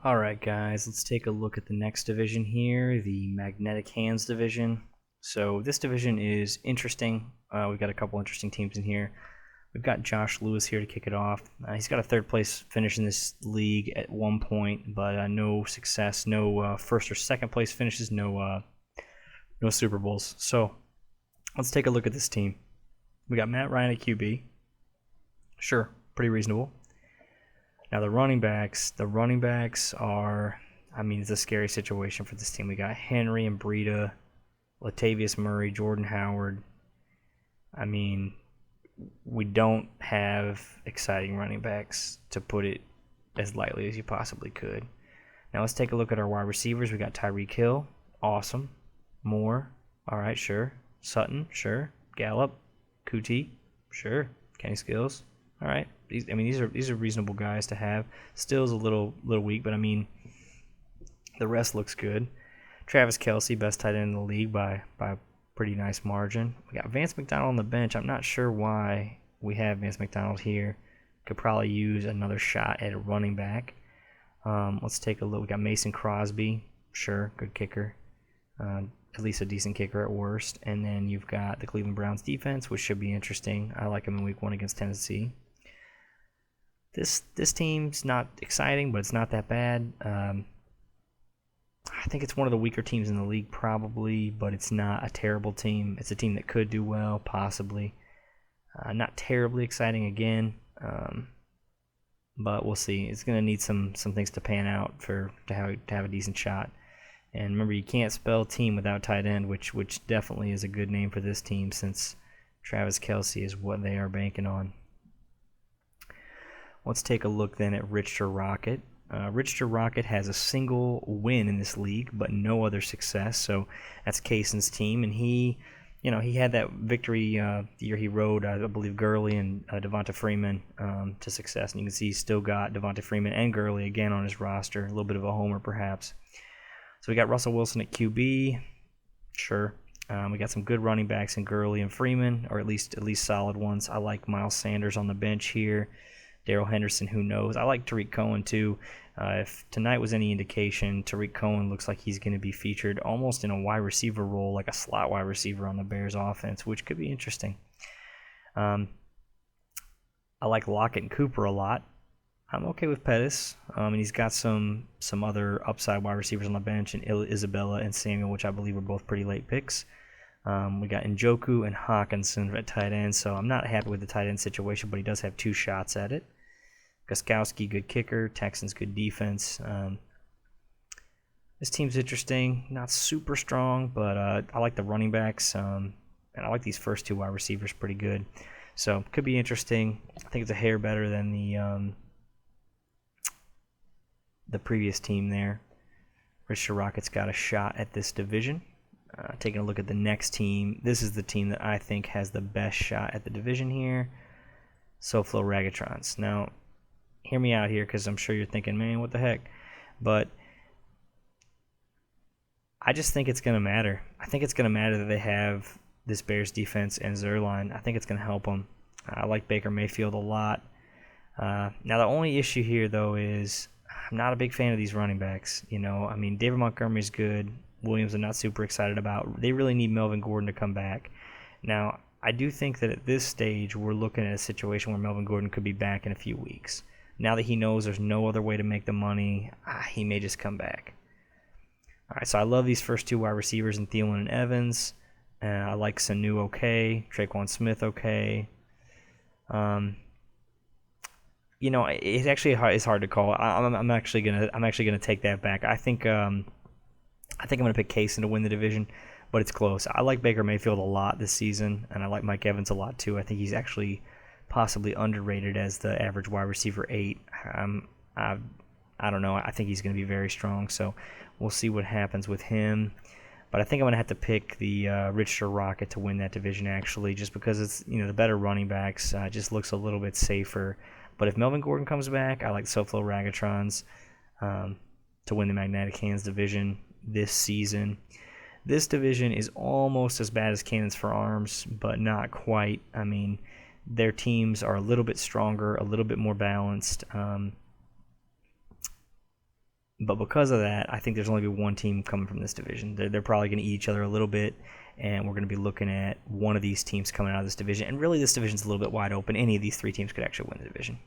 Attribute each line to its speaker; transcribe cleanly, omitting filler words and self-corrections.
Speaker 1: Alright guys, let's take a look at the next division here, the Magnetic Hands division. So this division is interesting. We've got a couple interesting teams in here. We've got Josh Lewis here to kick it off. He's got a third place finish in this league at one point, but no success, no first or second place finishes, no Super Bowls. So let's take a look at this team. We got Matt Ryan at QB. Sure, pretty reasonable. Now the running backs are, it's a scary situation for this team. We got Henry and Breida, Latavius Murray, Jordan Howard. We don't have exciting running backs, to put it as lightly as you possibly could. Now let's take a look at our wide receivers. We got Tyreek Hill, awesome. Moore, all right, sure. Sutton, sure. Gallup, Kuti, sure. Kenny Skills, all right. These are reasonable guys to have. Stills a little weak, but the rest looks good. Travis Kelce, best tight end in the league by a pretty nice margin. We got Vance McDonald on the bench. I'm not sure why we have Vance McDonald here. Could probably use another shot at a running back. Let's take a look. We got Mason Crosby, sure, good kicker. At least a decent kicker at worst. And then you've got the Cleveland Browns defense, which should be interesting. I like them in week 1 against Tennessee. This team's not exciting, but it's not that bad. I think it's one of the weaker teams in the league probably, but it's not a terrible team. It's a team that could do well, possibly. Not terribly exciting again, but we'll see. It's going to need some things to pan out to have a decent shot. And remember, you can't spell team without tight end, which definitely is a good name for this team, since Travis Kelce is what they are banking on. Let's take a look then at Richter Rocket. Richter Rocket has a single win in this league, but no other success. So that's Kaysen's team, and he had that victory the year he rode, I believe, Gurley and Devonta Freeman to success. And you can see he's still got Devonta Freeman and Gurley again on his roster. A little bit of a homer, perhaps. So we got Russell Wilson at QB. Sure. We got some good running backs in Gurley and Freeman, or at least solid ones. I like Miles Sanders on the bench here. Darrell Henderson, who knows? I like Tariq Cohen too. If tonight was any indication, Tariq Cohen looks like he's going to be featured almost in a wide receiver role, like a slot wide receiver on the Bears offense, which could be interesting. I like Lockett and Cooper a lot. I'm okay with Pettis, and he's got some other upside wide receivers on the bench, and Isabella and Samuel, which I believe are both pretty late picks. We got Njoku and Hawkinson at tight end, so I'm not happy with the tight end situation, but he does have 2 shots at it. Gostkowski, good kicker. Texans, good defense. This team's interesting. Not super strong, but I like the running backs, and I like these first 2 wide receivers pretty good. So could be interesting. I think it's a hair better than the previous team there. Richter Rockets got a shot at this division. Taking a look at the next team, this is the team that I think has the best shot at the division here. SoFlo Ragatrons. Now, hear me out here, because I'm sure you're thinking, man, what the heck? But I just think it's going to matter. I think it's going to matter that they have this Bears defense and Zerline. I think it's going to help them. I like Baker Mayfield a lot. Now, the only issue here, though, is I'm not a big fan of these running backs. David Montgomery's good. Williams I'm not super excited about. They really need Melvin Gordon to come back. Now, I do think that at this stage, we're looking at a situation where Melvin Gordon could be back in a few weeks. Now that he knows there's no other way to make the money, he may just come back. All right, so I love these first 2 wide receivers in Thielen and Evans. I like Sanu okay, Traquan Smith okay. It actually is hard to call. I'm actually gonna take that back. I think I'm gonna pick Kaysen to win the division, but it's close. I like Baker Mayfield a lot this season, and I like Mike Evans a lot too. I think he's actually possibly underrated as the average wide receiver 8. I don't know. I think he's going to be very strong, so we'll see what happens with him. But I think I'm going to have to pick the Richter Rocket to win that division, actually, just because it's the better running backs. Just looks a little bit safer. But if Melvin Gordon comes back, I like SoFlo Ragatrons to win the Magnetic Hands division this season. This division is almost as bad as Cannons for Arms, but not quite. Their teams are a little bit stronger, a little bit more balanced. But because of that, I think there's only going to be one team coming from this division. They're probably going to eat each other a little bit, and we're going to be looking at one of these teams coming out of this division. And really, this division's a little bit wide open. Any of these three teams could actually win the division.